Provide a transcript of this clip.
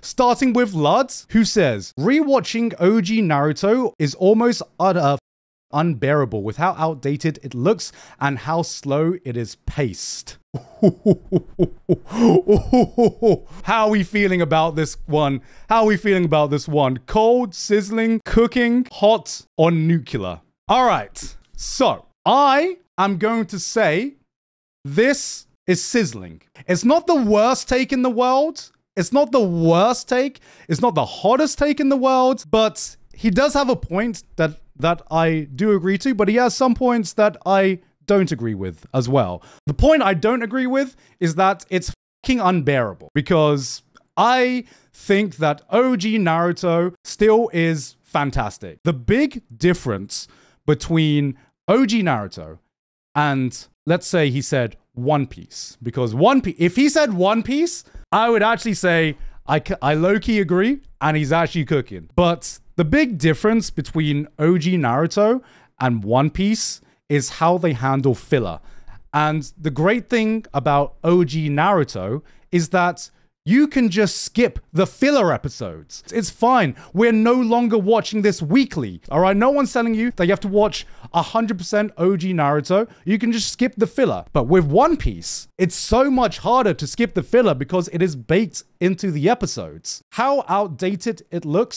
starting with Lud, who says, rewatching OG Naruto is almost unbearable with how outdated it looks and how slow it is paced. How are we feeling about this one? How are we feeling about this one? Cold, sizzling, cooking, hot, or nuclear? All right, so I am going to say this is sizzling. It's not the worst take in the world. It's not the worst take. It's not the hottest take in the world, but he does have a point that I do agree to, but he has some points that I don't agree with as well. The point I don't agree with is that it's fucking unbearable, because I think that OG Naruto still is fantastic. The big difference between OG Naruto and, let's say he said One Piece, because if he said One Piece, I would actually say I low-key agree and he's actually cooking. But the big difference between OG Naruto and One Piece is how they handle filler. And the great thing about OG Naruto is that you can just skip the filler episodes. It's fine. We're no longer watching this weekly. All right, no one's telling you that you have to watch 100% OG Naruto. You can just skip the filler. But with One Piece, it's so much harder to skip the filler because it is baked into the episodes. How outdated it looks